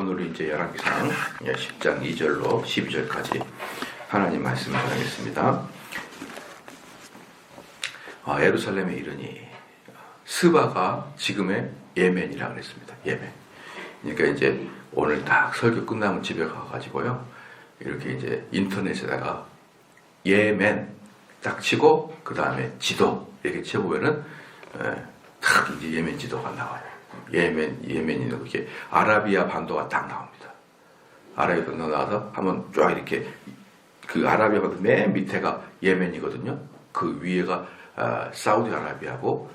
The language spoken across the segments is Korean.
오늘은 이제 열왕기상 10장 2절로 12절까지 하나님 말씀을 전하겠습니다. 예루살렘에 이르니 스바가 지금의 예멘이라고 그랬습니다. 예멘. 그러니까 이제 오늘 딱 설교 끝나면 집에 가가지고요. 이렇게 이제 인터넷에다가 예멘 딱 치고 그 다음에 지도 이렇게 쳐보면은 딱 이제 예멘 지도가 나와요. 예멘이 이렇게 아라비아 반도가 딱 나옵니다. 아라비아 반도 나와서 한번 쫙 이렇게 그 아라비아 반도 맨 밑에가 예멘이거든요. 그 위에가 사우디아라비아고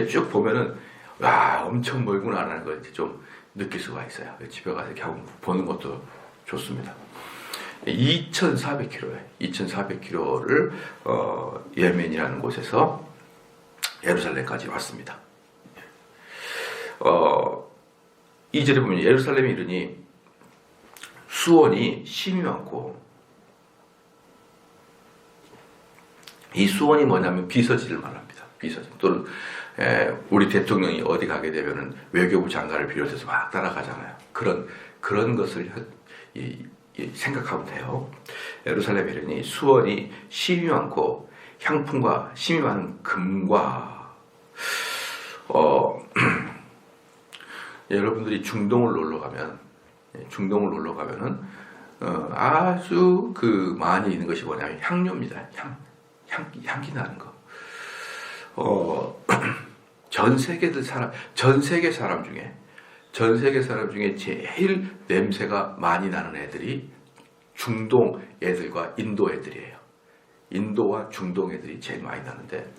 쭉 보면은 와 엄청 멀구나라는 걸 이제 좀 느낄 수가 있어요. 집에 가서 이렇게 한번 보는 것도 좋습니다. 2,400km에 2,400km를 예멘이라는 곳에서 예루살렘까지 왔습니다. 2절에 보면 예루살렘에 이르니 수원이 심이 많고, 이 수원이 뭐냐면 비서지를 말합니다. 비서지. 또는 우리 대통령이 어디 가게 되면은 외교부 장관을 비롯해서 막 따라가잖아요. 그런 것을 생각하면 돼요. 예루살렘에 이르니 수원이 심이 많고 향품과 심이 많은 금과 여러분들이 중동을 놀러 가면은 아주 그 많이 있는 것이 뭐냐면 향료입니다. 향기 나는 거. 전 세계 사람 중에 제일 냄새가 많이 나는 애들이 중동 애들과 인도 애들이에요. 인도와 중동 애들이 제일 많이 나는데,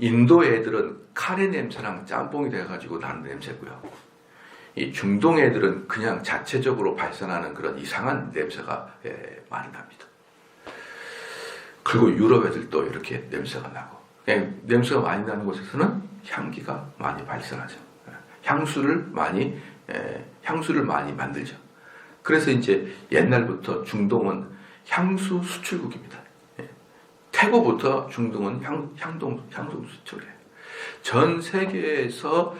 인도 애들은 카레 냄새랑 짬뽕이 돼가지고 나는 냄새고요. 이 중동 애들은 그냥 자체적으로 발산하는 그런 이상한 냄새가 많이 납니다. 그리고 유럽 애들도 이렇게 냄새가 나고, 그냥 냄새가 많이 나는 곳에서는 향기가 많이 발산하죠. 향수를 많이 만들죠. 그래서 이제 옛날부터 중동은 향수 수출국입니다. 태고부터 중동은 향수 수출해요. 전 세계에서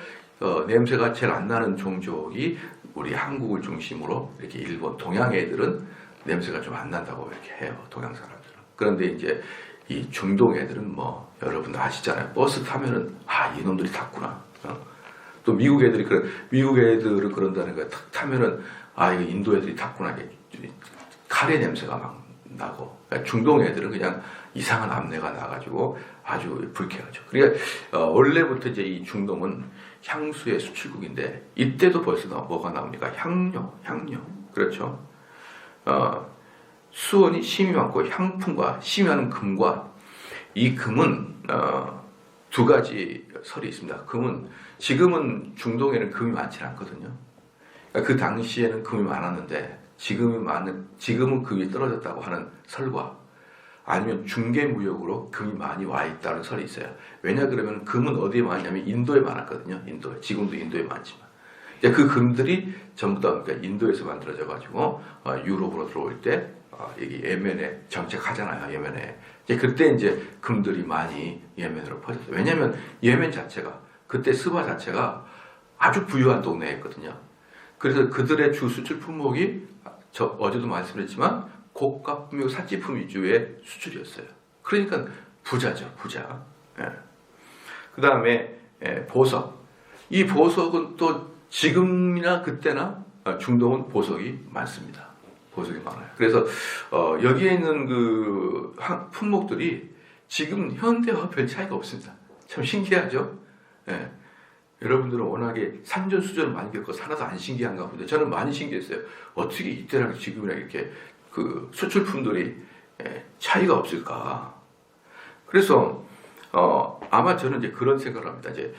냄새가 제일 안 나는 종족이 우리 한국을 중심으로 이렇게 일본, 동양 애들은 냄새가 좀 안 난다고 이렇게 해요. 동양 사람들은. 그런데 이제 이 중동 애들은 뭐 여러분 아시잖아요. 버스 타면은 이놈들이 탔구나. 또 미국 애들은 그런다는 거야. 탁 타면은 이거 인도 애들이 탔구나. 카레 냄새가 막 나고, 중동 애들은 그냥 이상한 암내가 나가지고 아주 불쾌하죠. 그러니까 원래부터 이제 이 중동은 향수의 수출국인데, 이때도 벌써 뭐가 나옵니까? 향료. 그렇죠. 수원이 심이 많고 향품과 심이 많은 금과, 이 금은 두 가지 설이 있습니다. 지금은 중동에는 금이 많지 않거든요. 그러니까 그 당시에는 금이 많았는데 지금은 금이 떨어졌다고 하는 설과, 아니면 중개무역으로 금이 많이 와 있다는 설이 있어요. 왜냐 그러면 금은 어디에 많냐면 인도에 많았거든요. 지금도 인도에 많지만, 그 금들이 전부 다 그러니까 인도에서 만들어져 가지고 유럽으로 들어올 때 여기 예멘에 정착하잖아요. 예멘에 그때 이제 금들이 많이 예멘으로 퍼졌어요. 왜냐하면 예멘 자체가 그때 스바 자체가 아주 부유한 동네였거든요. 그래서 그들의 주 수출 품목이 어제도 말씀드렸지만 고가 품목, 사치품 위주의 수출이었어요. 그러니까 부자죠, 부자. 그 다음에 보석. 이 보석은 또 지금이나 그때나 중동은 보석이 많습니다. 보석이 많아요. 그래서 여기에 있는 그 품목들이 지금 현대와 별 차이가 없습니다. 참 신기하죠? 여러분들은 워낙에 산전수전을 많이 겪어서 하나도 안 신기한가 본데, 저는 많이 신기했어요. 어떻게 이때랑 지금이랑 이렇게 그 수출품들이 차이가 없을까? 그래서 아마 저는 이제 그런 생각을 합니다. 이제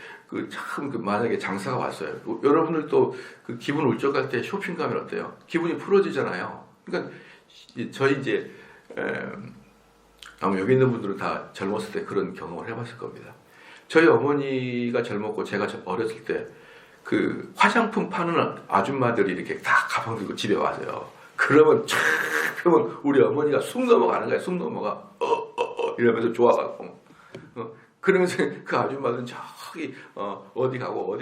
만약에 장사가 왔어요. 여러분들도 그 기분 울적할 때 쇼핑 가면 어때요? 기분이 풀어지잖아요. 그러니까 저희 이제 아마 여기 있는 분들은 다 젊었을 때 그런 경험을 해봤을 겁니다. 저희 어머니가 젊었고 제가 어렸을 때 그 화장품 파는 아줌마들이 이렇게 다 가방 들고 집에 와서요. 그러면 우리 어머니가 숨 넘어가는 거야. 숨 넘어가 이러면서 좋아가고, 그러면서 그 아줌마들은 저기 어디 가고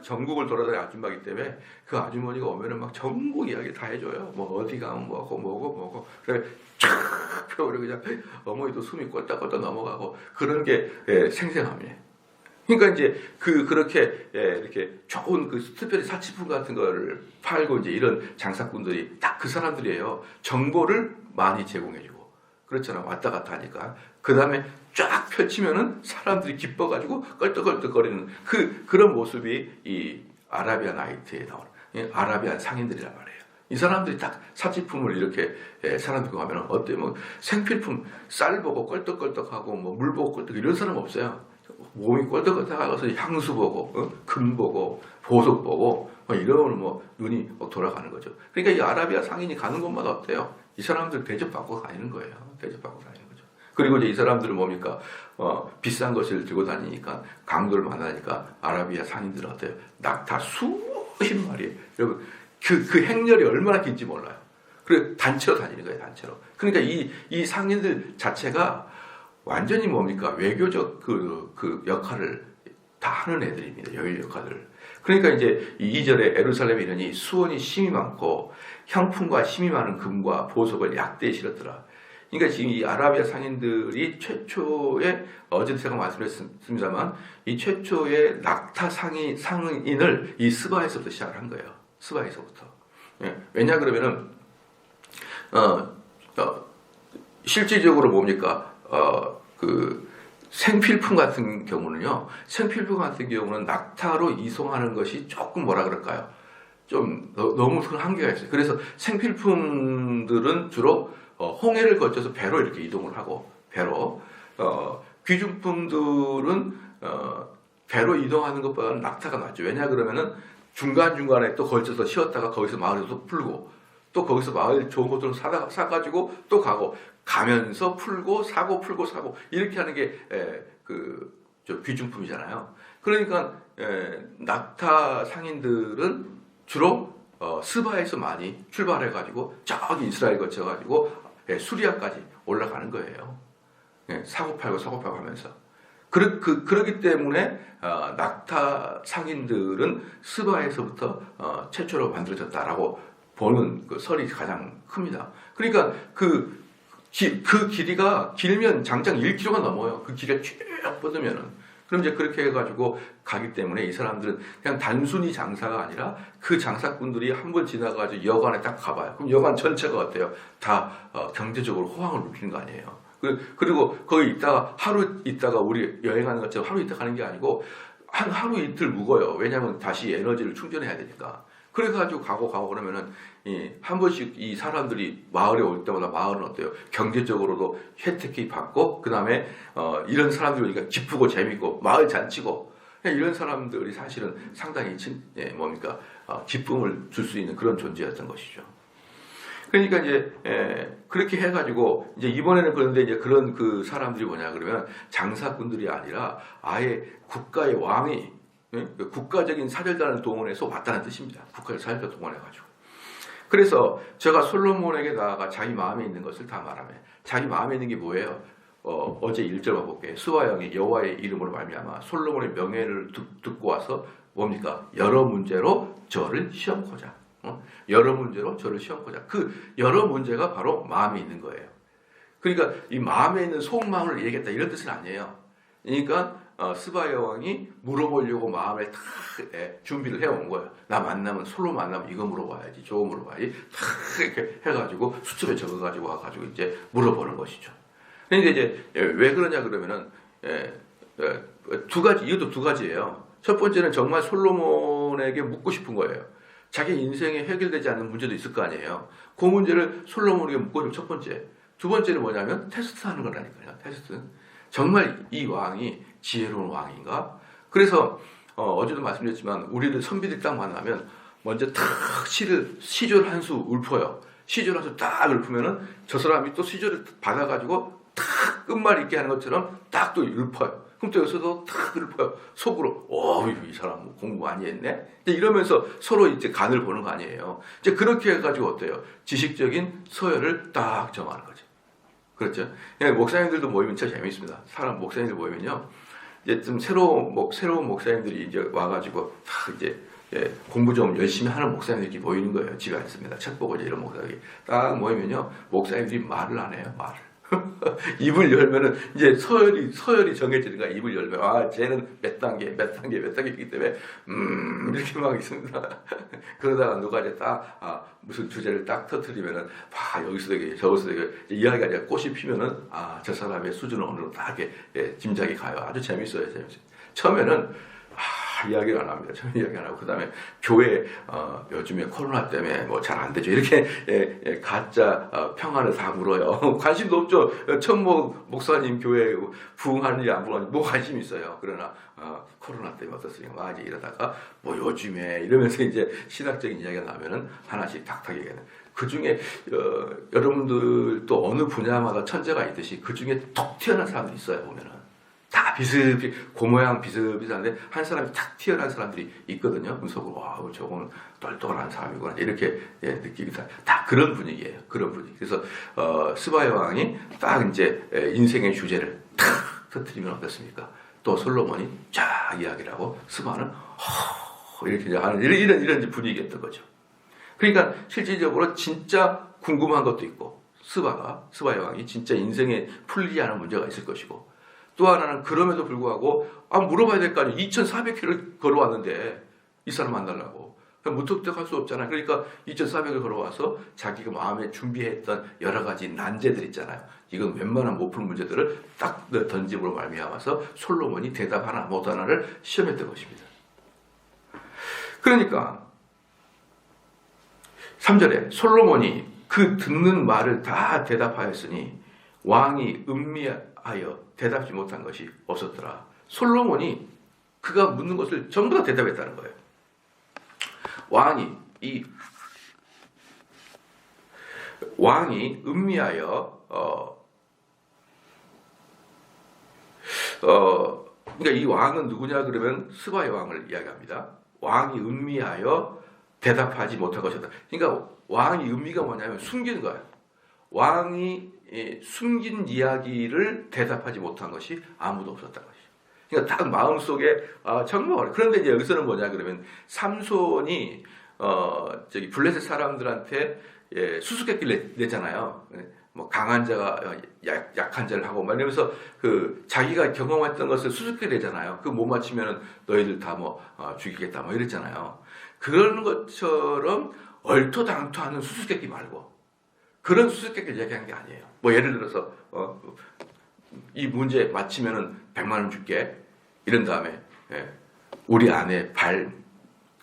전국을 돌아다니는 아줌마기 때문에 그 아주머니가 오면은 막 전국 이야기 다 해줘요. 뭐 어디 가면 뭐고 그래 쫙 펴고 그냥 어머니도 숨이 꼴딱꼴딱 넘어가고 그런 게 생생함이에요. 그러니까 이제 그렇게 이렇게 좋은 그 특별히 사치품 같은 거를 팔고 이제 이런 장사꾼들이 딱 그 사람들이에요. 정보를 많이 제공해주고 그렇잖아. 왔다 갔다 하니까 그 다음에 쫙 펼치면은 사람들이 기뻐가지고 껄떡껄떡거리는 그런 모습이 이 아라비안 나이트에 나오는 아라비안 상인들이란 말이에요. 이 사람들이 딱 사치품을 이렇게 사람들이 가면은 어때요? 뭐 생필품 쌀 보고 껄떡껄떡하고 뭐 물 보고 껄떡 이런 사람 없어요. 몸이 꼴떡꼴떡하고서 향수 보고 금 보고 보석 보고 이러면 뭐 눈이 돌아가는 거죠. 그러니까 이 아라비아 상인이 가는 곳마다 어때요? 이 사람들 대접받고 다니는 거예요. 대접받고 다니는 거죠. 그리고 이제 이 사람들은 뭡니까? 비싼 것을 들고 다니니까 강도를 만나니까 아라비아 상인들은 어때요? 낙타 수십 마리. 여러분 그 행렬이 얼마나 긴지 몰라요. 그리고 단체로 다니는 거예요. 단체로. 그러니까 이 상인들 자체가 완전히 뭡니까? 외교적 그 역할을 다 하는 애들입니다. 여유 역할을. 그러니까 이제 이 2절에 예루살렘에 이르니 수원이 심이 많고 향품과 심이 많은 금과 보석을 약대에 실었더라. 그러니까 지금 이 아라비아 상인들이 최초의 어제도 제가 말씀했습니다만 이 최초의 낙타 상인을 이 스바에서부터 시작을 한 거예요. 스바에서부터. 왜냐 그러면은 실질적으로 뭡니까? 그 생필품 같은 경우는요. 생필품 같은 경우는 낙타로 이송하는 것이 조금 뭐라 그럴까요? 좀 너무 큰 한계가 있어요. 그래서 생필품들은 주로 홍해를 거쳐서 배로 이렇게 이동을 하고 배로 귀중품들은 배로 이동하는 것보다는 낙타가 낫죠. 왜냐 그러면은 중간중간에 또 걸쳐서 쉬었다가 거기서 마을에서 풀고 또 거기서 마을 좋은 것들을 사가지고 또 가고 가면서 풀고 사고 이렇게 하는 게 귀중품이잖아요. 그러니까 낙타 상인들은 주로 스바에서 많이 출발해가지고 저기 이스라엘 거쳐가지고 수리아까지 올라가는 거예요. 사고 팔고 하면서. 그러기 때문에 낙타 상인들은 스바에서부터 최초로 만들어졌다라고 보는 그 설이 가장 큽니다. 그러니까 그 길이가 길면 장장 1km가 넘어요. 그 길이가 쭉 뻗으면은. 그럼 이제 그렇게 해가지고 가기 때문에 이 사람들은 그냥 단순히 장사가 아니라 그 장사꾼들이 한번 지나가지고 여관에 딱 가봐요. 그럼 여관 전체가 어때요? 다 경제적으로 호황을 누리는 거 아니에요. 그리고 거기 있다가 하루 있다가 우리 여행하는 것처럼 하루 있다 가는 게 아니고 하루 이틀 묵어요. 왜냐하면 다시 에너지를 충전해야 되니까. 그래가지고 가고 그러면은 한 번씩 이 사람들이 마을에 올 때마다 마을은 어때요? 경제적으로도 혜택이 받고 그 다음에 이런 사람들이 오니까 기쁘고 재밌고 마을 잔치고 이런 사람들이 사실은 상당히 기쁨을 줄 수 있는 그런 존재였던 것이죠. 그러니까 이제 그렇게 해가지고 이제 이번에는 그런데 이제 그런 그 사람들이 뭐냐 그러면 장사꾼들이 아니라 아예 국가의 왕이 국가적인 사절단을 동원해서 왔다는 뜻입니다. 국가의 사절단 동원해가지고. 그래서 제가 솔로몬에게 나아가 자기 마음에 있는 것을 다 말하며 자기 마음에 있는 게 뭐예요? 어제 1절만 볼게요. 수아 영이 여호와의 이름으로 말미암아 솔로몬의 명예를 듣고 와서 뭡니까? 여러 문제로 저를 시험코자. 여러 문제로 저를 시험코자. 그 여러 문제가 바로 마음에 있는 거예요. 그러니까 이 마음에 있는 속마음을 얘기했다 이런 뜻은 아니에요. 그러니까 스바 여왕이 물어보려고 마음에 다 준비를 해온 거예요. 나 만나면 솔로 만나면 이거 물어봐야지 저거 물어봐야지 다 이렇게 해가지고 수첩에 적어가지고 와가지고 이제 물어보는 것이죠. 그런데 이제 왜 그러냐 그러면은 두 가지 이것도 두 가지예요. 첫 번째는 정말 솔로몬에게 묻고 싶은 거예요. 자기 인생에 해결되지 않는 문제도 있을 거 아니에요. 그 문제를 솔로몬에게 묻고 싶은 첫 번째. 두 번째는 뭐냐면 테스트하는 거라니까요. 테스트. 정말 이 왕이 지혜로운 왕인가? 그래서 어제도 말씀드렸지만 우리들 선비들 딱 만나면 먼저 탁 시절 한 수 읊어요. 시절 한 수 딱 읊으면은 저 사람이 또 시절을 받아가지고 탁 끝말 있게 하는 것처럼 딱 또 읊어요. 그럼 또 여기서도 탁 읊어요. 속으로 이 사람 공부 많이 했네. 이러면서 서로 이제 간을 보는 거 아니에요. 이제 그렇게 해가지고 어때요? 지식적인 서열을 딱 정하는 거죠. 그렇죠. 목사님들도 모이면 진짜 재밌습니다. 목사님들 모이면요. 이제 좀 새로운 목사님들이 이제 와가지고 딱 이제 공부 좀 열심히 하는 목사님들이 보이는 거예요. 집에 앉습니다. 책 보고 이제 이런 목사들이 딱 모이면요, 목사님들이 말을 안 해요. 말을. 입을 열면은 이제 서열이 정해지는 거야. 입을 열면 쟤는 몇 단계이기 때문에 이렇게 막 있습니다. 그러다가 누가 이제 딱 무슨 주제를 딱 터뜨리면은 여기서 되게 저기서 되게 이야기가 이제 꽃이 피면은 저 사람의 수준은 어느 정도 다 이렇게 짐작이 가요. 아주 재밌어요. 처음에는 이야기를 안 합니다. 저는 이야기 안 하고, 그 다음에 교회, 요즘에 코로나 때문에 뭐 잘 안 되죠. 이렇게, 가짜, 평안을 다 물어요. 관심도 없죠. 천목 목사님 교회 부흥하는지 안 부흥하는지 뭐 관심 있어요. 그러나, 코로나 때문에 어떻습니까? 이제 이러다가, 뭐 요즘에 이러면서 이제 신학적인 이야기가 나면은 하나씩 탁탁 얘기하는. 그 중에, 여러분들도 어느 분야마다 천재가 있듯이 그 중에 톡 튀어나온 사람들이 있어요, 보면은. 다 고모양 비슷비슷한데 한 사람이 탁 튀어나온 사람들이 있거든요. 속으로 저거는 똘똘한 사람이구나 이렇게 느낌이 다 그런 분위기예요. 그런 분위기. 그래서 스바야 왕이 딱 이제 인생의 주제를 탁 터뜨리면 어떻습니까? 또 솔로몬이 쫙 이야기를 하고 스바는 이렇게 하는 이런 분위기였던 거죠. 그러니까 실질적으로 진짜 궁금한 것도 있고 스바야 왕이 진짜 인생에 풀리지 않은 문제가 있을 것이고, 또 하나는 그럼에도 불구하고 물어봐야 될 거 아니에요. 2,400km 걸어왔는데 이 사람 만나려고 무턱대할 수 없잖아요. 그러니까 2,400을 걸어와서 자기가 마음에 준비했던 여러 가지 난제들 있잖아요. 이건 웬만한 못 푸는 문제들을 딱 던짐으로 말미암아서 솔로몬이 대답 하나 못 하나를 시험했던 것입니다. 그러니까 3절에 솔로몬이 그 듣는 말을 다 대답하였으니 왕이 음미하여 대답지 못한 것이 없었더라. 솔로몬이 그가 묻는 것을 전부 다 대답했다는 거예요. 왕이 음미하여 그러니까 이 왕은 누구냐 그러면 스바의 왕을 이야기합니다. 왕이 음미하여 대답하지 못한 것이다. 그러니까 왕이 음미가 뭐냐면 숨기는 거예요. 왕이 숨긴 이야기를 대답하지 못한 것이 아무도 없었다는 것이죠. 그러니까 딱 마음속에 정말 어려워. 그런데 이제 여기서는 뭐냐 그러면 삼손이 블레셋 사람들한테 수수께끼를 내잖아요. 뭐 강한 자가 약한 자를 하고 막 이러면서 그 자기가 경험했던 것을 수수께끼 내잖아요. 그 못 맞히면은 너희들 다 죽이겠다 뭐 이랬잖아요. 그런 것처럼 얼토당토하는 수수께끼 말고 그런 수수께끼를 얘기한 게 아니에요. 뭐 예를 들어서 이 문제 맞히면은 100만 원 줄게 이런 다음에 우리 아내 발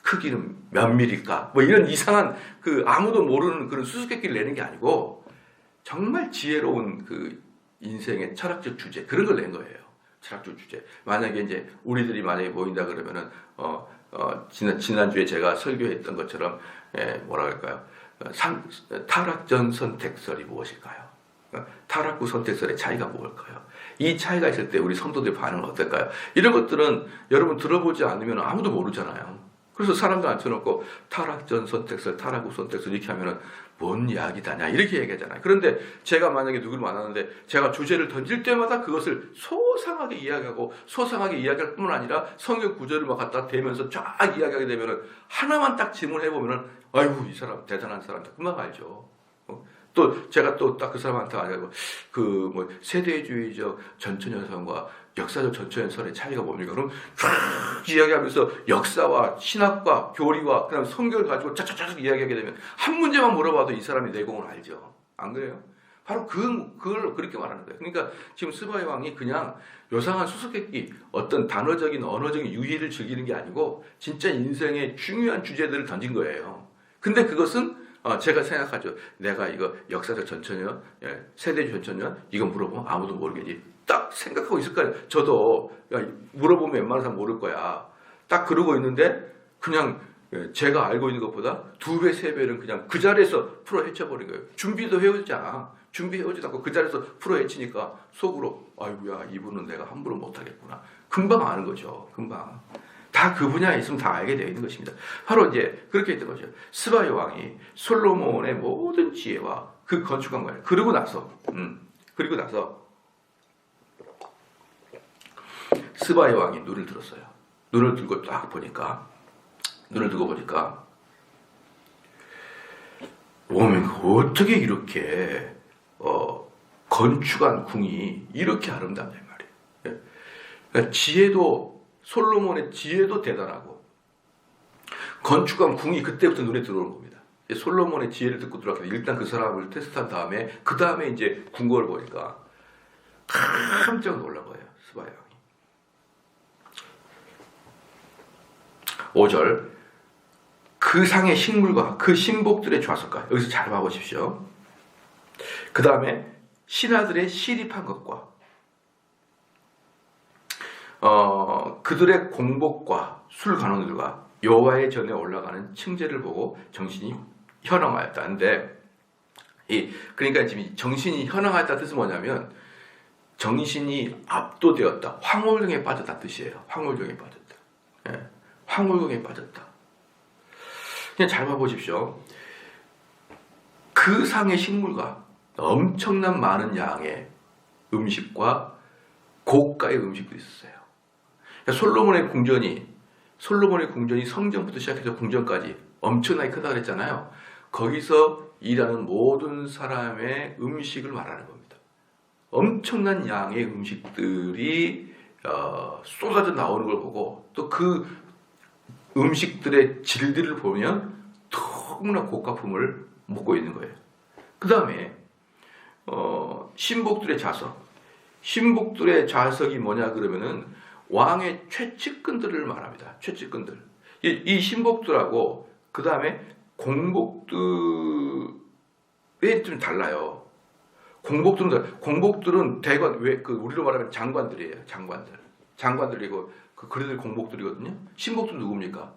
크기는 몇 밀일까? 뭐 이런 이상한 그 아무도 모르는 그런 수수께끼를 내는 게 아니고 정말 지혜로운 그 인생의 철학적 주제 그런 걸 낸 거예요. 철학적 주제. 만약에 이제 우리들이 만약에 모인다 그러면은 지난주에 제가 설교했던 것처럼 뭐라 할까요? 타락전 선택설이 무엇일까요? 타락 후 선택설의 차이가 뭘까요? 이 차이가 있을 때 우리 성도들의 반응은 어떨까요? 이런 것들은 여러분 들어보지 않으면 아무도 모르잖아요. 그래서 사람들 앉혀놓고 타락전 선택설, 타락 후 선택설 이렇게 하면은 뭔 이야기다냐 이렇게 얘기하잖아요. 그런데 제가 만약에 누구를 만났는데 제가 주제를 던질 때마다 그것을 소상하게 이야기하고 소상하게 이야기할 뿐만 아니라 성경 구절을 막 갖다 대면서 쫙 이야기하게 되면은 하나만 딱 질문해 보면은 아이고 이 사람 대단한 사람이다 금방 알죠. 또 제가 또 딱 그 사람한테 알고 그 뭐 세대주의적 전천연설과 역사적 전천연설의 차이가 뭡니까? 그럼 쫙 이야기하면서 역사와 신학과 교리와 그다음 성경을 가지고 쫙쫙쫙 이야기하게 되면 한 문제만 물어봐도 이 사람이 내공을 알죠. 안 그래요? 바로 그걸 그렇게 말하는 거예요. 그러니까 지금 스바의 왕이 그냥 요상한 수수께끼 어떤 단어적인 언어적인 유희를 즐기는 게 아니고 진짜 인생의 중요한 주제들을 던진 거예요. 근데 그것은 제가 생각하죠. 내가 이거 역사적 전천년, 세대주의 전천년 이거 물어보면 아무도 모르겠지. 딱 생각하고 있을 거예요. 저도 물어보면 웬만한 사람 모를 거야. 딱 그러고 있는데 그냥 제가 알고 있는 것보다 2배, 3배는 그냥 그 자리에서 풀어 헤쳐버린 거예요. 준비도 해오지도 않고 그 자리에서 풀어 헤치니까 속으로 아이고야 이분은 내가 함부로 못하겠구나. 금방 아는 거죠. 금방. 다 그 분야에 있으면 다 알게 되어 있는 것입니다. 바로 이제 그렇게 했던 거죠. 스바야 왕이 솔로몬의 모든 지혜와 그 건축한 거예요. 그리고 나서 스바의 왕이 눈을 들었어요. 눈을 들고 보니까 어떻게 이렇게 건축한 궁이 이렇게 아름답냐 말이에요. 그러니까 지혜도, 솔로몬의 지혜도 대단하고 건축한 궁이 그때부터 눈에 들어오는 겁니다. 솔로몬의 지혜를 듣고 들어왔기 때문에 일단 그 사람을 테스트한 다음에 그 다음에 이제 궁궐을 보니까 깜짝 놀란 거예요. 스바의 왕이. 5절, 그 상의 식물과 그 신복들의 좌석과, 여기서 잘 봐보십시오. 그 다음에 신하들의 시립한 것과 그들의 공복과 술 간원들과 여호와의 전에 올라가는 층제를 보고 정신이 현황하였다는데, 그러니까 지금 정신이 현황하였다 뜻은 뭐냐면 정신이 압도되었다, 황홀경에 빠졌다 뜻이에요. 황홀경에 빠졌다. 황홀경에 빠졌다. 그냥 잘 봐보십시오. 그 상의 식물과 엄청난 많은 양의 음식과 고가의 음식도 있었어요. 그러니까 솔로몬의 궁전이 성전부터 시작해서 궁전까지 엄청나게 크다 그랬잖아요. 거기서 일하는 모든 사람의 음식을 말하는 겁니다. 엄청난 양의 음식들이 쏟아져 나오는 걸 보고 또 그 음식들의 질들을 보면 너무나 고가품을 먹고 있는 거예요. 그 다음에 신복들의 좌석. 신복들의 좌석이 뭐냐 그러면은 왕의 최측근들을 말합니다. 최측근들. 이 신복들하고 그 다음에 공복들이 좀 달라요. 공복들은 대관, 우리로 말하면 장관들이에요. 장관들이고 그들이 공복들이거든요. 신복들은 누굽니까?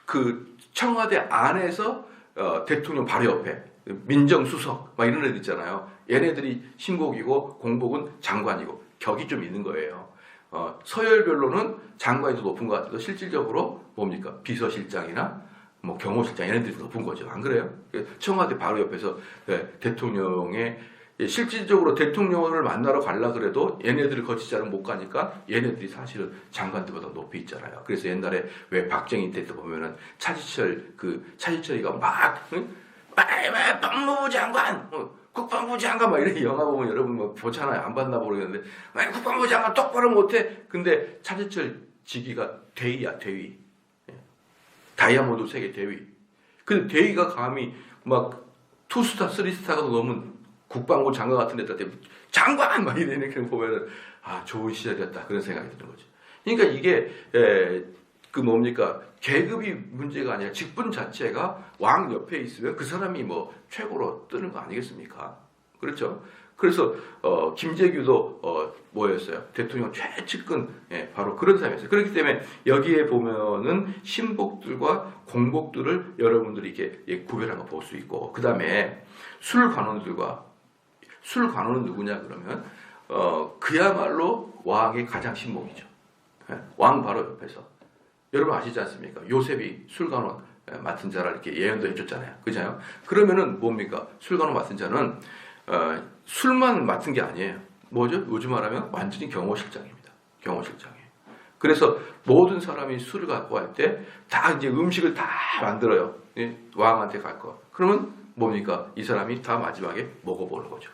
그 청와대 안에서 대통령 바로 옆에 민정수석 막 이런 애들 있잖아요. 얘네들이 신복이고 공복은 장관이고 격이 좀 있는 거예요. 서열별로는 장관이 더 높은 것 같아도 실질적으로 뭡니까? 비서실장이나 뭐 경호실장 얘네들이 더 높은 거죠. 안 그래요? 청와대 바로 옆에서 대통령의 실질적으로 대통령을 만나러 가려 그래도 얘네들을 거치지 않으면 못 가니까 얘네들이 사실은 장관들보다 높이 있잖아요. 그래서 옛날에 왜 박정희 때 보면은 차지철이가 막 법무부 장관, 국방부 장관 막 이렇게 영화 보면 여러분 뭐 보잖아요. 안 봤나 모르겠는데 국방부 장관 똑바로 못해. 근데 차지철 직위가 대위야, 대위. 다이아몬드 세계 대위. 근데 대위가 감히 막 2스타, 3스타가 넘은 국방부 장관 같은 데다 장관 막 이렇게 보면은 좋은 시절이었다 그런 생각이 드는 거죠. 그러니까 이게 계급이 문제가 아니라 직분 자체가 왕 옆에 있으면 그 사람이 뭐 최고로 뜨는 거 아니겠습니까? 그렇죠. 그래서 김재규도 뭐였어요? 대통령 최측근, 바로 그런 사람이었어요. 그렇기 때문에 여기에 보면은 신복들과 공복들을 여러분들이 이렇게 구별한 거 볼 수 있고, 그 다음에 술 관원은 누구냐 그러면 그야말로 왕의 가장 신복이죠. 왕 바로 옆에서. 여러분 아시지 않습니까? 요셉이 술관원 맡은 자를 이렇게 예언도 해줬잖아요. 그죠? 그러면은 뭡니까? 술관원 맡은 자는 술만 맡은 게 아니에요. 뭐죠? 요즘 말하면 완전히 경호실장입니다. 경호실장이에요. 그래서 모든 사람이 술을 갖고 갈 때 다 이제 음식을 다 만들어요. 왕한테 갈 거. 그러면 뭡니까? 이 사람이 다 마지막에 먹어보는 거죠.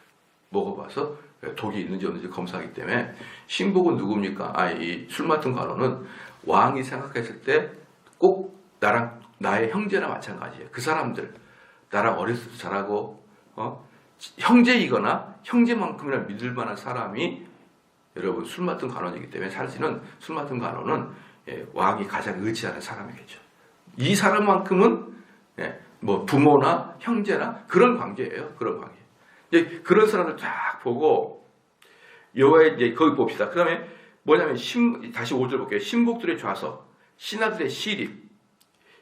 먹어봐서 독이 있는지 없는지 검사하기 때문에 신복은 누굽니까? 이 술 맡은 관원은 왕이 생각했을 때 꼭 나의 형제나 마찬가지예요. 그 사람들 나랑 어렸을 때 자라고 형제이거나 형제만큼이나 믿을 만한 사람이 여러분 술 맡은 관원이기 때문에 사실은 술 맡은 관원은 왕이 가장 의지하는 사람이겠죠. 이 사람만큼은 뭐 부모나 형제나 그런 관계예요. 그런 관계. 이제 그런 사람을 딱 보고 여호와의 이제 거기 봅시다. 그다음에 뭐냐면 다시 5절 볼게요. 신복들의 좌석, 신하들의 시립.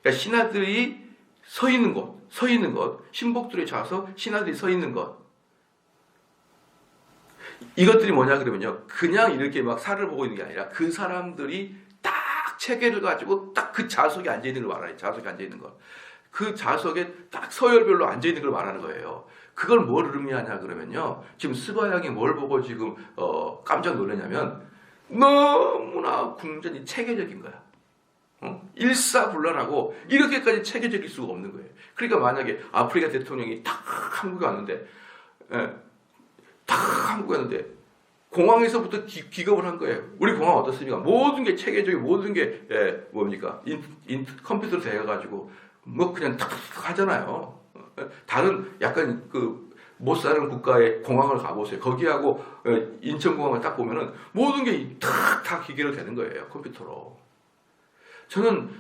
그러니까 신하들이 서 있는 것, 신복들의 좌석, 신하들이 서 있는 것. 이것들이 뭐냐 그러면요. 그냥 이렇게 막 살을 보고 있는 게 아니라 그 사람들이 딱 체계를 가지고 딱 그 좌석에 앉아 있는 걸 말하는 좌석에 앉아 있는 것. 그 좌석에 딱 서열별로 앉아 있는 걸 말하는 거예요. 그걸 뭘 의미하냐 그러면요. 지금 스바 양이 뭘 보고 지금 깜짝 놀랐냐면 너무나 궁전이 체계적인 거야. 일사불란하고 이렇게까지 체계적일 수가 없는 거예요. 그러니까 만약에 아프리카 대통령이 딱 한국에 왔는데, 딱 한국에 왔는데 공항에서부터 기겁을 한 거예요. 우리 공항 어떻습니까? 모든 게 체계적이고 모든 게 뭡니까? 컴퓨터로 되어가지고 뭐 그냥 탁탁 하잖아요. 다른 약간 그 못 사는 국가의 공항을 가보세요. 거기하고 인천공항을 딱 보면은 모든 게 탁탁 기계로 되는 거예요. 컴퓨터로. 저는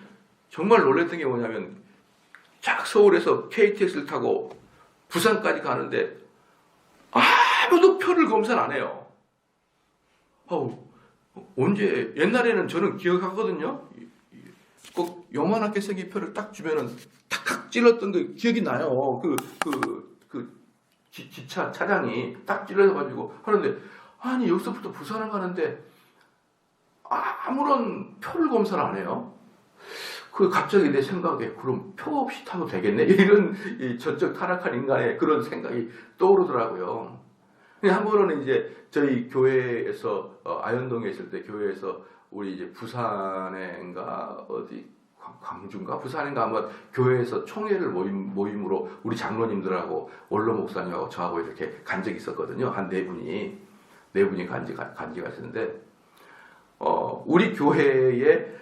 정말 놀랬던 게 뭐냐면 쫙 서울에서 KTX를 타고 부산까지 가는데 아무도 표를 검사를 안 해요. 언제 옛날에는 저는 기억하거든요. 꼭 요만하게 생긴 표를 딱 주면은 탁탁 찔렀던 게 기억이 나요. 기차 차장이 딱 찔러가지고 하는데 아니 여기서부터 부산을 가는데 아무런 표를 검사를 안 해요. 그 갑자기 내 생각에 그럼 표 없이 타도 되겠네 이런 이 전적 타락한 인간의 그런 생각이 떠오르더라고요. 한 번은 이제 저희 교회에서 아현동에 있을 때 교회에서 우리 이제 부산인가 어디 광주인가 부산인가 아마 교회에서 총회를 모임으로 우리 장로님들하고 원로 목사님하고 저하고 이렇게 간 적이 있었거든요. 한 네 분이 간지가 있었는데 우리 교회에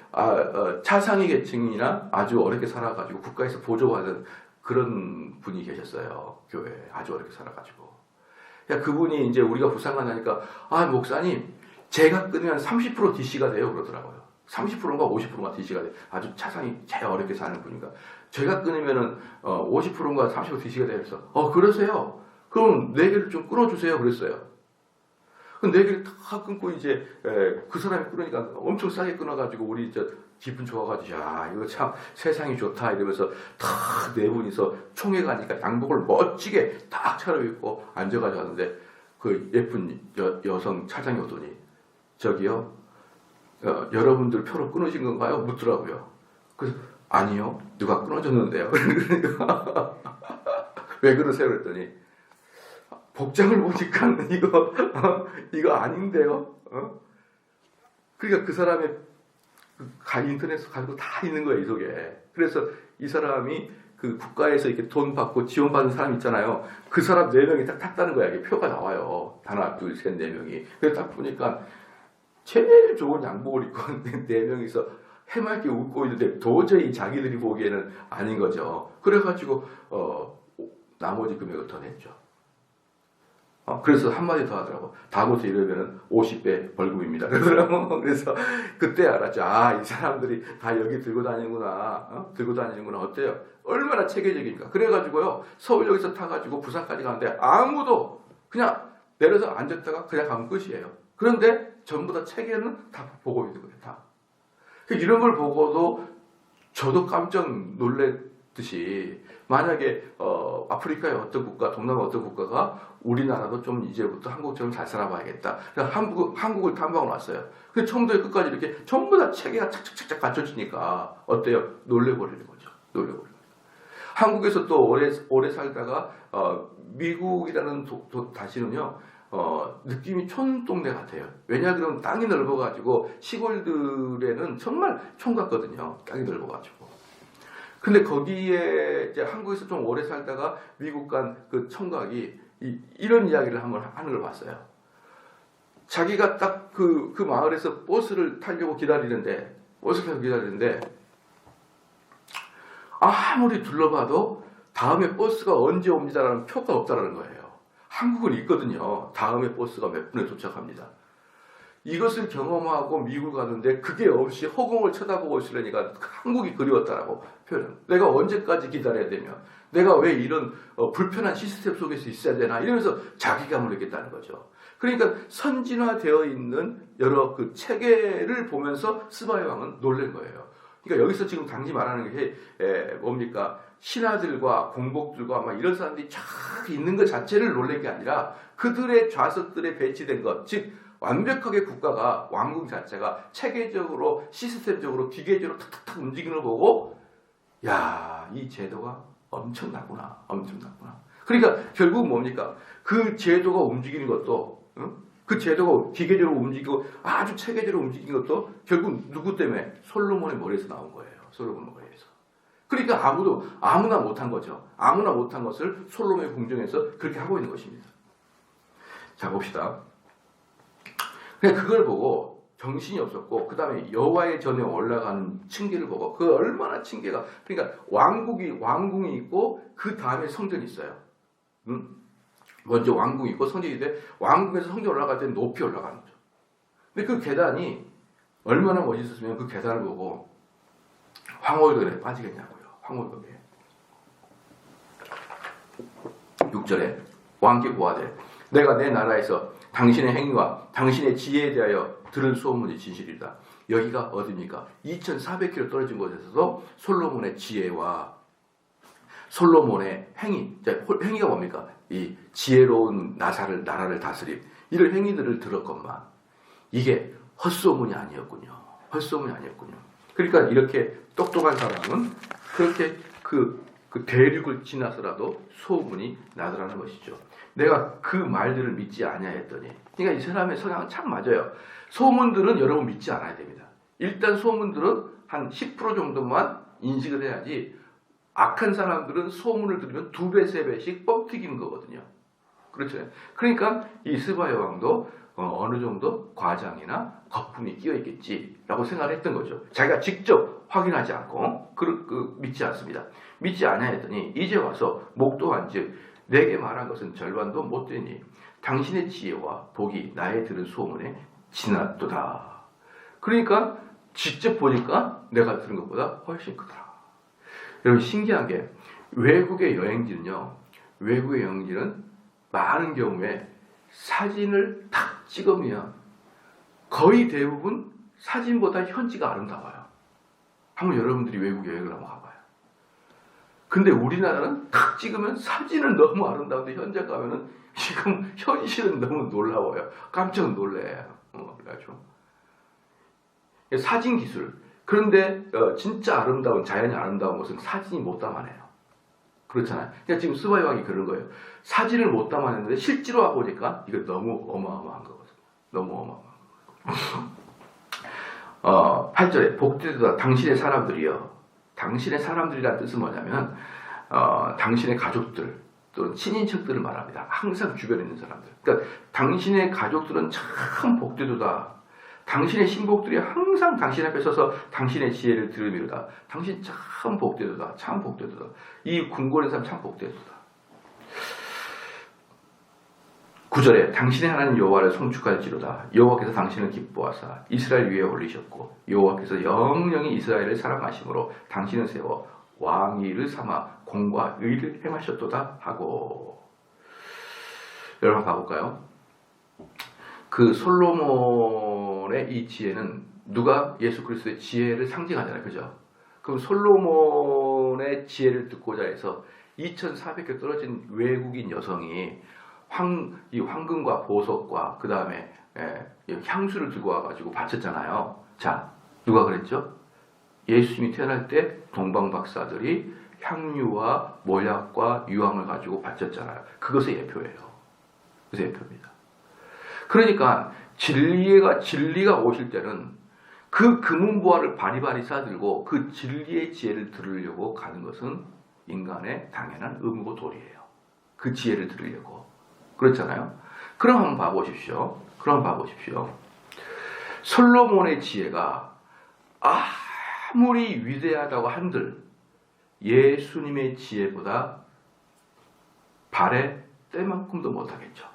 차상위 계층이나 아주 어렵게 살아가지고 국가에서 보조받은 그런 분이 계셨어요. 교회에 아주 어렵게 살아가지고. 그분이 이제 우리가 부산 가니까 목사님 제가 끊으면 30% DC가 돼요 그러더라고요. 30%인가 50%가 DC가 돼요. 아주 차상위 제일 어렵게 사는 분이니까 제가 끊으면은 50%인가 30% DC가 돼요. 그래서 그러세요? 그럼 4개를 좀 끊어주세요 그랬어요. 그 4개를 다 끊고 이제 그 사람이 끊으니까 엄청 싸게 끊어가지고 우리 기분 좋아가지고 야 이거 참 세상이 좋다 이러면서 다 4분이서 총회 가니까 양복을 멋지게 딱 차려입고 앉아가지고 하는데 그 예쁜 여성 차장이 오더니 저기요 여러분들 표로 끊으신 건가요? 묻더라고요. 그래서 아니요 누가 끊어줬는데요. 왜 그러세요? 그랬더니 복장을 보니까 이거 아닌데요. 그러니까 그 사람의 인터넷에 가지고 다 있는 거예요 이 속에. 그래서 이 사람이 그 국가에서 이렇게 돈 받고 지원받은 사람 있잖아요. 그 사람 4명이 딱 탔다는 거야. 이게 표가 나와요. 하나, 둘, 셋, 4명이. 그래서 딱 보니까 제일 좋은 양복을 입고 4명이서 해맑게 웃고 있는데 도저히 자기들이 보기에는 아닌 거죠. 그래가지고 나머지 금액을 더 냈죠. 그래서 한마디 더 하더라고. 다음부터 이러면은 50배 벌금입니다. 그러더라고. 그래서 그때 알았죠. 이 사람들이 다 여기 들고 다니는구나. 들고 다니는구나. 어때요? 얼마나 체계적입니까? 그래가지고요. 서울역에서 타가지고 부산까지 가는데 아무도 그냥 내려서 앉았다가 그냥 가면 끝이에요. 그런데 전부 다 체계는 다 보고 있는 거예요. 다. 이런 걸 보고도 저도 깜짝 놀랬듯이 만약에 아프리카의 어떤 국가, 동남아 어떤 국가가 우리나라도 좀 이제부터 한국처럼 잘 살아봐야겠다. 그래서 한국을 탐방을 왔어요. 그 처음부터 끝까지 이렇게 전부 다 체계가 착착착착 갖춰지니까 어때요? 놀래버리는 거죠. 놀래버리는 거죠. 한국에서 또 오래 살다가 미국이라는 다시는요. 느낌이 촌동네 같아요. 왜냐 그러면 땅이 넓어가지고 시골들에는 정말 촌 같거든요. 땅이 넓어가지고. 근데 거기에 이제 한국에서 좀 오래 살다가 미국 간 그 청각이 이런 이야기를 한번 하는 걸 봤어요. 자기가 딱 그 마을에서 버스를 타려고 기다리는데 아무리 둘러봐도 다음에 버스가 언제 옵니다라는 표가 없다라는 거예요. 한국은 있거든요. 다음에 버스가 몇 분에 도착합니다. 이것을 경험하고 미국 가는데 그게 없이 허공을 쳐다보고 있으려니까 한국이 그리웠다라고 표현. 내가 언제까지 기다려야 되며 내가 왜 이런 불편한 시스템 속에서 있어야 되나 이러면서 자기감을 느꼈다는 거죠. 그러니까 선진화되어 있는 여러 그 체계를 보면서 스바이 왕은 놀란 거예요. 그러니까 여기서 지금 당시 말하는 게 뭡니까? 신하들과 공복들과 막 이런 사람들이 쫙 있는 것 자체를 놀란 게 아니라 그들의 좌석들에 배치된 것, 즉 완벽하게 국가가 왕궁 자체가 체계적으로 시스템적으로 기계적으로 탁탁탁 움직이는 걸 보고 야, 이 제도가 엄청나구나. 그러니까 결국 뭡니까? 그 제도가 움직이는 것도 그 그 제도가 기계적으로 움직이고 아주 체계적으로 움직인 것도 결국 누구 때문에? 솔로몬의 머리에서 나온 거예요. 솔로몬의 머리에서. 그러니까 아무나 못한 거죠. 아무나 못한 것을 솔로몬의 궁정에서 그렇게 하고 있는 것입니다. 자, 봅시다. 그냥 그걸 보고 정신이 없었고, 그 다음에 여호와의 전에 올라가는 층계를 보고, 그 얼마나 층계가, 그러니까 왕궁이 있고, 그 다음에 성전이 있어요. 먼저 왕궁이 있고 성전이 돼, 왕궁에서 성전 올라갈 때는 높이 올라가는 거죠. 근데 그 계단이 얼마나 멋있었으면 그 계단을 보고 황홀경에 빠지겠냐고요. 황홀경에. 6절에 왕께 고하되 내가 내 나라에서 당신의 행위와 당신의 지혜에 대하여 들은 소문이 진실이다. 여기가 어디입니까? 2400km 떨어진 곳에서도 솔로몬의 지혜와 솔로몬의 행위, 행위가 뭡니까? 이 지혜로운 나라를 다스림, 이런 행위들을 들었건만 이게 헛소문이 아니었군요. 헛소문이 아니었군요. 그러니까 이렇게 똑똑한 사람은 그렇게 그 대륙을 지나서라도 소문이 나더라는 것이죠. 내가 그 말들을 믿지 아니하였더니, 그러니까 이 사람의 성향은 참 맞아요. 소문들은 여러분 믿지 않아야 됩니다. 일단 소문들은 한 10% 정도만 인식을 해야지, 악한 사람들은 소문을 들으면 2배, 3배씩 뻥튀기는 거거든요. 그렇죠. 그러니까 이 스바야 왕도 어느 정도 과장이나 거품이 끼어 있겠지라고 생각을 했던 거죠. 자기가 직접 확인하지 않고 믿지 않습니다. 믿지 아니하였더니 이제 와서 목도한즉 내게 말한 것은 절반도 못 되니 당신의 지혜와 복이 나의 들은 소문에 지났도다. 그러니까 직접 보니까 내가 들은 것보다 훨씬 크더라. 여러분, 신기한 게 외국의 여행지는요, 외국의 여행지는 많은 경우에 사진을 탁 찍으면 거의 대부분 사진보다 현지가 아름다워요. 한번 여러분들이 외국 여행을 한번 가봐요. 근데 우리나라는 탁 찍으면 사진은 너무 아름다운데 현재 가면은 지금 현실은 너무 놀라워요. 깜짝 놀래요. 그래가지고 사진 기술. 그런데 진짜 아름다운, 자연이 아름다운 것은 사진이 못 담아내요. 그렇잖아요. 그러니까 지금 스바야 왕이 그런 거예요. 사진을 못 담아내는데 실제로 와보니까 이거 너무 어마어마한 거거든요. 너무 어마어마한 거거든요. 8절에 복되도다 당신의 사람들이여. 당신의 사람들이라는 뜻은 뭐냐면 당신의 가족들 또는 친인척들을 말합니다. 항상 주변에 있는 사람들. 그러니까 당신의 가족들은 참 복되도다. 당신의 신복들이 항상 당신 앞에 서서 당신의 지혜를 들으미로다. 당신 참 복되도다. 참 복되도다. 이 궁궐의 사람 참 복되도다. 9절에 당신의 하나님 여호와를 송축할지로다. 여호와께서 당신을 기뻐하사 이스라엘 위에 올리셨고 여호와께서 영영이 이스라엘을 사랑하심으로 당신을 세워 왕위를 삼아 공과 의를 행하셨도다 하고. 여러분 가볼까요? 그 솔로몬의 이 지혜는 누가 예수 그리스도의 지혜를 상징하잖아요. 그죠? 그럼 솔로몬의 지혜를 듣고자 해서 2400km 떨어진 외국인 여성이 이 황금과 보석과 그 다음에 향수를 들고 와가지고 바쳤잖아요. 자, 누가 그랬죠? 예수님이 태어날 때 동방 박사들이 향유와 모약과 유황을 가지고 바쳤잖아요. 그것의 예표예요. 그것의 예표입니다. 그러니까 진리가 오실 때는 그 금은보화를 바리바리 싸들고 그 진리의 지혜를 들으려고 가는 것은 인간의 당연한 의무고 도리예요. 그 지혜를 들으려고. 그렇잖아요. 그럼 한번 봐보십시오. 솔로몬의 지혜가 아무리 위대하다고 한들 예수님의 지혜보다 발의 때만큼도 못하겠죠.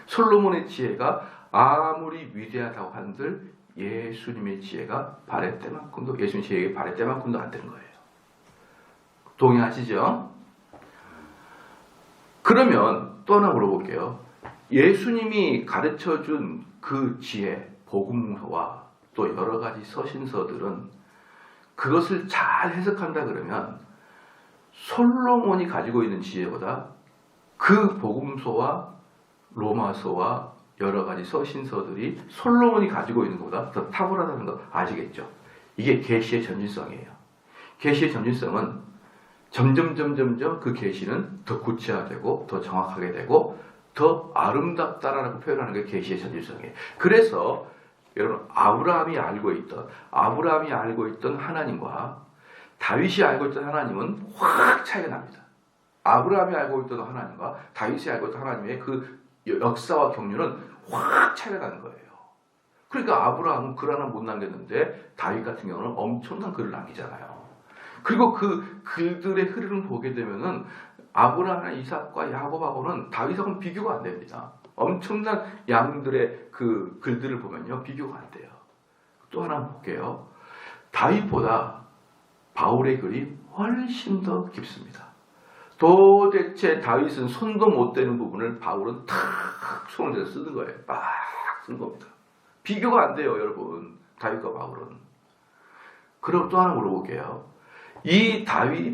솔로몬의 지혜가 아무리 위대하다고 한들 예수님의 지혜가 발의 때만큼도, 예수님의 지혜가 발의 때만큼도 안 되는 거예요. 동의하시죠? 그러면 또 하나 물어볼게요. 예수님이 가르쳐준 그 지혜, 복음서와 또 여러 가지 서신서들은 그것을 잘 해석한다 그러면 솔로몬이 가지고 있는 지혜보다 그 복음서와 로마서와 여러 가지 서신서들이 솔로몬이 가지고 있는 것보다 더 탁월하다는 거 아시겠죠? 이게 계시의 전진성이에요. 계시의 전진성은 점점 그 계시는 더 구체화되고 더 정확하게 되고 더 아름답다라고 표현하는 게 계시의 전질성이에요. 그래서 여러분 아브라함이 알고 있던 하나님과 다윗이 알고 있던 하나님은 확 차이가 납니다. 아브라함이 알고 있던 하나님과 다윗이 알고 있던 하나님의 그 역사와 경륜은 확 차이가 나는 거예요. 그러니까 아브라함은 글 하나 못 남겼는데 다윗 같은 경우는 엄청난 글을 남기잖아요. 그리고 그 글들의 흐름을 보게 되면은 아브라함이나 이삭과 야곱하고는 다윗하고는 비교가 안 됩니다. 엄청난 양들의 그 글들을 보면요 비교가 안 돼요. 또 하나 볼게요. 다윗보다 바울의 글이 훨씬 더 깊습니다. 도대체 다윗은 손도 못 대는 부분을 바울은 탁 손을 대서 쓰는 거예요. 막 쓰는 겁니다. 비교가 안 돼요, 여러분. 다윗과 바울은. 그럼 또 하나 물어볼게요. 이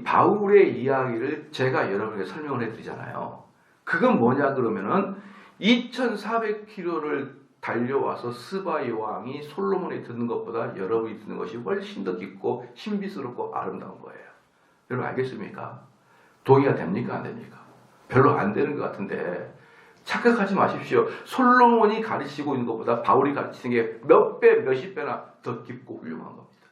바울의 이야기를 제가 여러분에게 설명을 해드리잖아요. 그건 뭐냐 그러면은 2400km를 달려와서 스바의 왕이 솔로몬이 듣는 것보다 여러분이 듣는 것이 훨씬 더 깊고 신비스럽고 아름다운 거예요. 여러분 알겠습니까? 동의가 됩니까? 안 됩니까? 별로 안 되는 것 같은데 착각하지 마십시오. 솔로몬이 가르치고 있는 것보다 바울이 가르치는 게 몇 배, 몇십 배나 더 깊고 훌륭한 겁니다.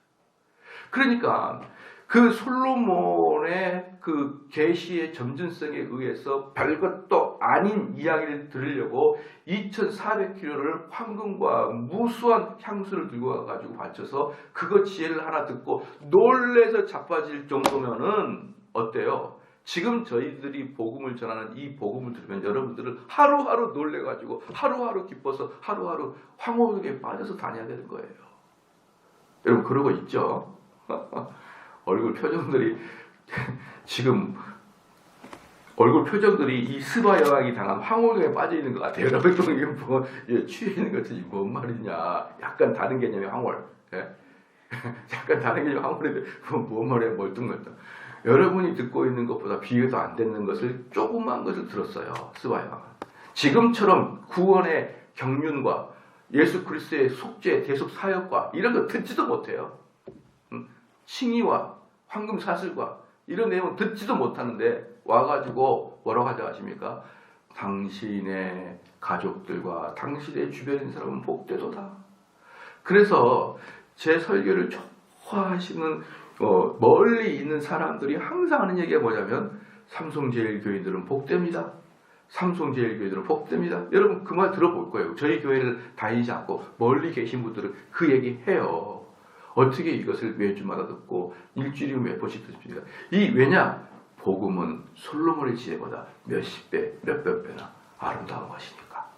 그러니까 그 솔로몬의 그 계시의 점진성에 의해서 별것도 아닌 이야기를 들으려고 2400km를 황금과 무수한 향수를 들고 와가지고 바쳐서 그거 지혜를 하나 듣고 놀래서 자빠질 정도면은 어때요? 지금 저희들이 복음을 전하는 이 복음을 들으면 여러분들은 하루하루 놀래가지고 하루하루 기뻐서 하루하루 황홀하게 빠져서 다녀야 되는 거예요. 여러분 그러고 있죠? 얼굴 표정들이 지금 얼굴 표정들이 이 스바 여왕이 당한 황홀경에 빠져 있는 것 같아요. 여러분 이게 뭐 취해 있는 것 같지 뭔 말이냐? 약간 다른 개념의 황홀. 예? 약간 다른 개념의 황홀인데 뭔 말이야 멀뚱멀뚱. 여러분이 듣고 있는 것보다 비교도 안 되는 것을 조그만 것을 들었어요. 스바 여왕은. 지금처럼 구원의 경륜과 예수 그리스도의 속죄 대속 사역과 이런 거 듣지도 못해요. 칭의와 황금 사슬과 이런 내용 듣지도 못하는데 와가지고 뭐라고 하십니까? 당신의 가족들과 당신의 주변에 있는 사람은 복되도다. 그래서 제 설교를 좋아하시는 멀리 있는 사람들이 항상 하는 얘기가 뭐냐면 삼성제일교인들은 복됩니다. 삼성제일교인들은 복됩니다. 여러분 그 말 들어볼 거예요. 저희 교회를 다니지 않고 멀리 계신 분들은 그 얘기 해요. 어떻게 이것을 매주마다 듣고 일주일이면 몇 번씩 듣습니까? 왜냐? 복음은 솔로몬의 지혜보다 몇십 배, 몇백 배나 아름다운 것이니까.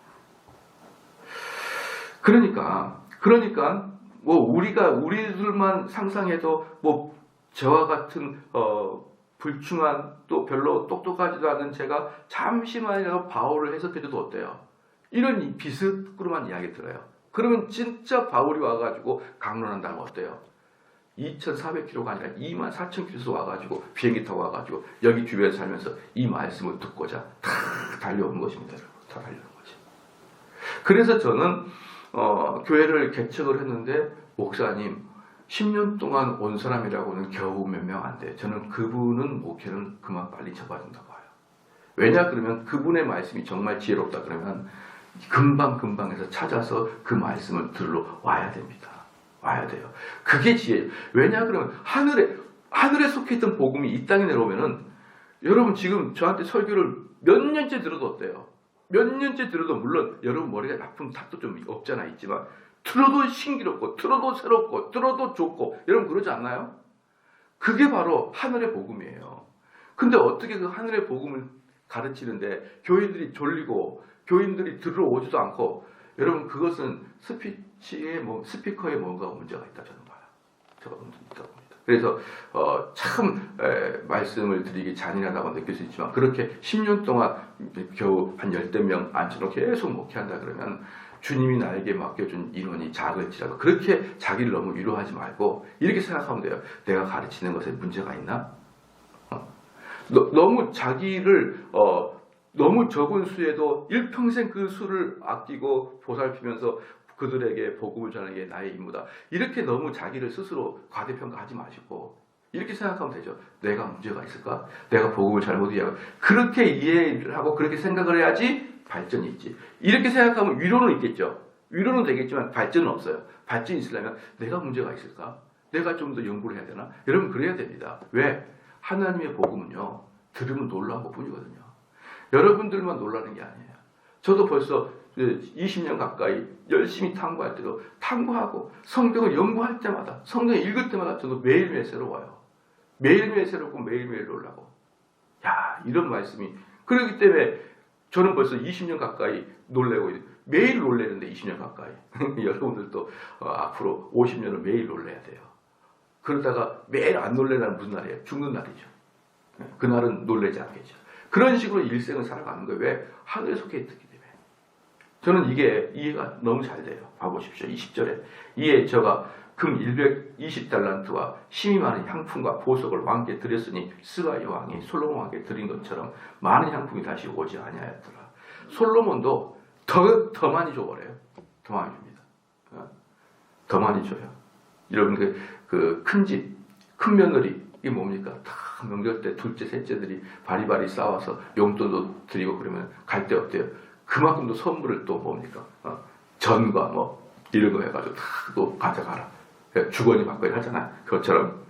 그러니까 뭐 우리들만 상상해도 뭐 저와 같은 불충한 또 별로 똑똑하지도 않은 제가 잠시만이라도 바울을 해석해줘도 어때요? 이런 비스꾸름한 이야기 들어요. 그러면 진짜 바울이 와가지고 강론한다면 어때요? 2400km가 아니라 24,000km에서 와가지고 비행기 타고 와가지고 여기 주변에 살면서 이 말씀을 듣고자 다 달려오는 것입니다. 다 달려오는 거죠. 그래서 저는 교회를 개척을 했는데 목사님 10년 동안 온 사람이라고는 겨우 몇 명 안 돼. 저는 그분은 목회는 그만 빨리 접어준다고 봐요. 왜냐 그러면 그분의 말씀이 정말 지혜롭다 그러면 금방에서 찾아서 그 말씀을 들러 와야 됩니다. 와야 돼요. 그게 지혜예요. 왜냐 그러면 하늘에 속해 있던 복음이 이 땅에 내려오면은 여러분 지금 저한테 설교를 몇 년째 들어도 어때요? 몇 년째 들어도 물론 여러분 머리가 나쁜 탓도 좀 없잖아 있지만 들어도 신기롭고 들어도 새롭고 들어도 좋고 여러분 그러지 않나요? 그게 바로 하늘의 복음이에요. 근데 어떻게 그 하늘의 복음을 가르치는데 교인들이 졸리고 교인들이 들어오지도 않고 여러분 그것은 스피커에 뭔가 문제가 있다 저는 봐요. 제가 문제가 있다고 봅니다. 그래서 참 말씀을 드리기 잔인하다고 느낄 수 있지만 그렇게 10년 동안 겨우 한 10명 앉혀놓고 계속 목회한다 그러면 주님이 나에게 맡겨준 인원이 작을지라도 그렇게 자기를 너무 위로하지 말고 이렇게 생각하면 돼요. 내가 가르치는 것에 문제가 있나? 너무 자기를 너무 적은 수에도 일평생 그 수를 아끼고 보살피면서 그들에게 복음을 전하는 게 나의 임무다. 이렇게 너무 자기를 스스로 과대평가하지 마시고 이렇게 생각하면 되죠. 내가 문제가 있을까? 내가 복음을 잘못 이해하고 그렇게 이해를 하고 그렇게 생각을 해야지 발전이 있지. 이렇게 생각하면 위로는 있겠죠. 위로는 되겠지만 발전은 없어요. 발전이 있으려면 내가 문제가 있을까? 내가 좀 더 연구를 해야 되나? 여러분 그래야 됩니다. 왜? 하나님의 복음은요. 들으면 놀라운 것뿐이거든요. 여러분들만 놀라는 게 아니에요. 저도 벌써 20년 가까이 열심히 탐구할 때도 탐구하고 성경을 연구할 때마다 성경을 읽을 때마다 저도 매일매일 새로워요. 매일매일 새롭고 매일매일 놀라고. 야, 이런 말씀이 그렇기 때문에 저는 벌써 20년 가까이 놀래고 매일 놀래는데 20년 가까이 여러분들도 앞으로 50년을 매일 놀래야 돼요. 그러다가 매일 안 놀래는 날은 무슨 날이에요? 죽는 날이죠. 그날은 놀래지 않겠죠. 그런 식으로 일생을 살아가는 거예요. 왜? 하늘에 속해 있기 때문에. 저는 이게 이해가 너무 잘 돼요. 봐보십시오. 20절에 이에 저가 금 120달란트와 심이 많은 향품과 보석을 왕께 드렸으니 스바의 왕이 솔로몬 왕께 드린 것처럼 많은 향품이 다시 오지 아니하였더라. 솔로몬도 더 많이 줘버려요. 더 많이 줍니다. 더 많이 줘요. 여러분 그 큰 집, 큰 며느리 이게 뭡니까? 다 명절 때 둘째, 셋째들이 바리바리 싸워서 용돈도 드리고 그러면 갈 때 어때요? 그만큼도 선물을 또 뭡니까? 전과 뭐 이런 거 해가지고 다 또 가져가라. 주거니 받거니 하잖아. 그것처럼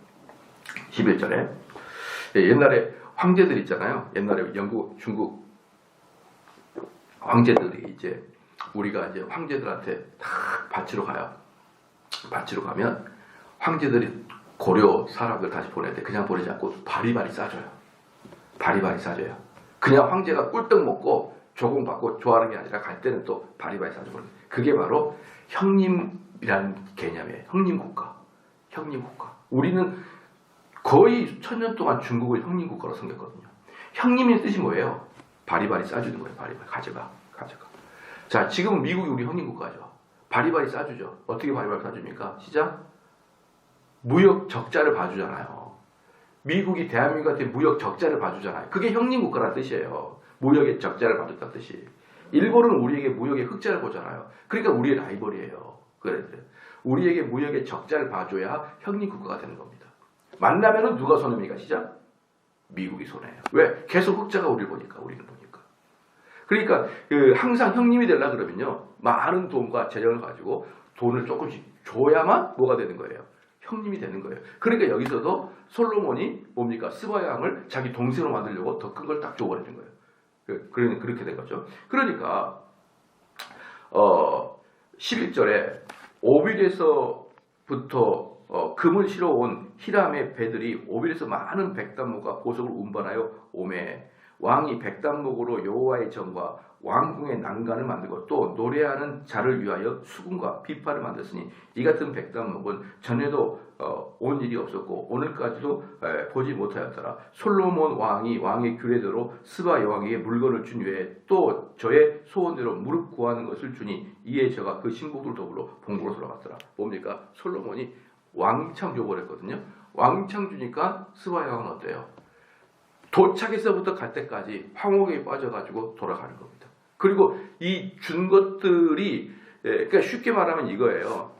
11절에 옛날에 황제들 있잖아요. 옛날에 영국, 중국 황제들이 이제 우리가 이제 황제들한테 다 바치러 가요. 바치러 가면 황제들이 고려 사람들 다시 보낼 때 그냥 보내지 않고 바리바리 싸줘요. 바리바리 싸줘요. 그냥 황제가 꿀떡 먹고 조공받고 좋아하는 게 아니라 갈 때는 또 바리바리 싸줘버려요. 그게 바로 형님이라는 개념이에요. 형님국가. 형님국가. 우리는 거의 1000년 동안 중국을 형님국가로 섬겼거든요. 형님의 뜻이 뭐예요? 바리바리 싸주는 거예요. 바리바리. 가져가. 가져가. 자, 지금 미국이 우리 형님국가죠. 바리바리 싸주죠. 어떻게 바리바리 싸줍니까? 시작. 무역 적자를 봐주잖아요. 미국이 대한민국한테 무역 적자를 봐주잖아요. 그게 형님국가라는 뜻이에요. 무역의 적자를 봐줬다는 뜻이. 일본은 우리에게 무역의 흑자를 보잖아요. 그러니까 우리의 라이벌이에요. 그래. 우리에게 무역의 적자를 봐줘야 형님국가가 되는 겁니다. 만나면은 누가 손해입니까? 시작. 미국이 손해예요. 왜? 계속 흑자가 우리를 보니까. 우리는 보니까. 그러니까 항상 형님이 되려고 그러면요. 많은 돈과 재정을 가지고 돈을 조금씩 줘야만 뭐가 되는 거예요? 형님이 되는 거예요. 그러니까 여기서도 솔로몬이 뭡니까? 스바 왕을 자기 동생으로 만들려고 더 큰 걸 딱 줘버리는 거예요. 그렇게 된 거죠. 그러니까 11절에 오빌에서부터 금을 실어온 히람의 배들이 오빌에서 많은 백단목과 보석을 운반하여 오매 왕이 백단목으로 여호와의 전과 왕궁의 난간을 만들고 또 노래하는 자를 위하여 수금과 비파를 만들었으니 이 같은 백단목은 전에도 온 일이 없었고 오늘까지도 보지 못하였더라. 솔로몬 왕이 왕의 규례대로 스바 여왕에게 물건을 준 외에 또 저의 소원대로 무릎 구하는 것을 주니 이에 저가 그 신복들 더불어 본국으로 돌아갔더라. 뭡니까? 솔로몬이 왕창 줘버렸거든요. 왕창 주니까 스바 여왕은 어때요? 도착에서부터 갈 때까지 황홀에 빠져가지고 돌아가는 겁니다. 그리고 이 준 것들이 그러니까 쉽게 말하면 이거예요.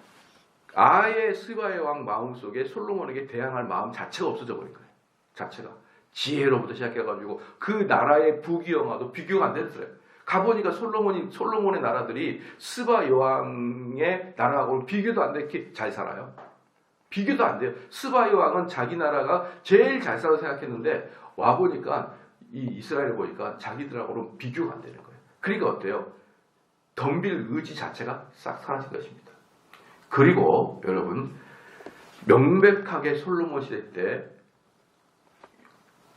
아예 스바의 왕 마음속에 솔로몬에게 대항할 마음 자체가 없어져 버린 거예요. 자체가. 지혜로부터 시작해가지고 그 나라의 부귀영화도 비교가 안 됐어요. 가보니까 솔로몬의 나라들이 스바 여왕의 나라하고는 비교도 안 되게 잘 살아요. 비교도 안 돼요. 스바 여왕은 자기 나라가 제일 잘 살아서 생각했는데 와보니까 이 이스라엘을 보니까 자기들하고는 비교가 안 되는 거예요. 그러니까 어때요? 덤빌 의지 자체가 싹 사라진 것입니다. 그리고 여러분 명백하게 솔로몬 시대 때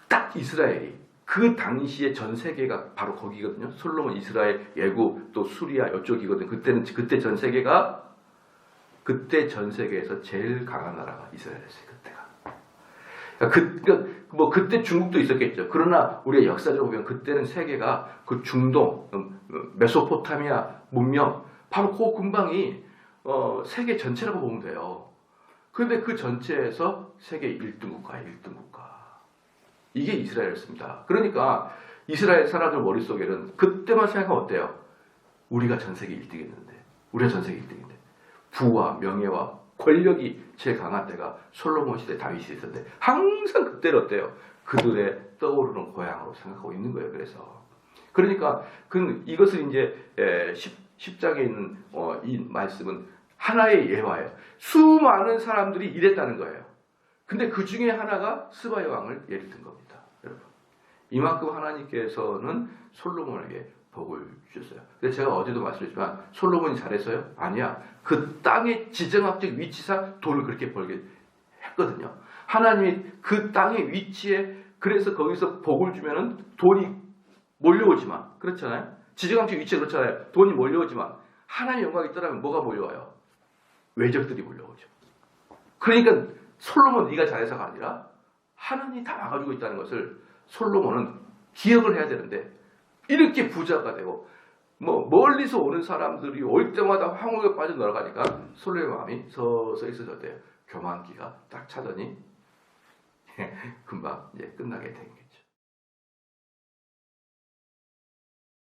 딱 이스라엘이 그 당시에 전 세계가 바로 거기거든요. 솔로몬, 이스라엘, 예굽, 또 수리아 이쪽이거든요. 그때 전 세계가 그때 전 세계에서 제일 강한 나라가 이스라엘이었어요. 그때가. 뭐 그때 중국도 있었겠죠. 그러나 우리가 역사적으로 보면 그때는 세계가 그 중동, 메소포타미아 문명 바로 그 근방이 세계 전체라고 보면 돼요. 그런데 그 전체에서 세계 1등 국가예요. 1등 국가. 이게 이스라엘이었습니다. 그러니까 이스라엘 사람들 머릿속에는 그때만 생각하면 어때요? 우리가 전 세계 1등이었는데 우리가 전 세계 1등인데 부와 명예와 권력이 제일 강한 때가 솔로몬 시대 다윗이 있었는데 항상 그때는 어때요? 그들의 떠오르는 고향으로 생각하고 있는 거예요. 그러니까 이것을 이제 10장에 있는 이 말씀은 하나의 예화예요. 수많은 사람들이 이랬다는 거예요. 근데 그 중에 하나가 스바의 왕을 예를 든 겁니다. 여러분, 이만큼 하나님께서는 솔로몬에게 복을 주셨어요. 근데 제가 어제도 말씀드렸지만 솔로몬이 잘했어요? 아니야. 그 땅의 지정학적 위치상 돈을 그렇게 벌게 했거든요. 하나님이 그 땅의 위치에, 그래서 거기서 복을 주면은 돈이 몰려오지만, 그렇잖아요. 지정학적 위치에 그렇잖아요. 돈이 몰려오지만 하나님의 영광이 있더라면 뭐가 몰려와요? 외적들이 몰려오죠. 그러니까 솔로몬 네가 잘해서가 아니라 하나님이 다 막아주고 있다는 것을 솔로몬은 기억을 해야 되는데, 이렇게 부자가 되고 뭐 멀리서 오는 사람들이 올 때마다 황홀에 빠져 들어가니까 솔로몬의 마음이 서서히 있어졌대요. 교만기가 딱 차더니 금방 이제 끝나게 된 거예요.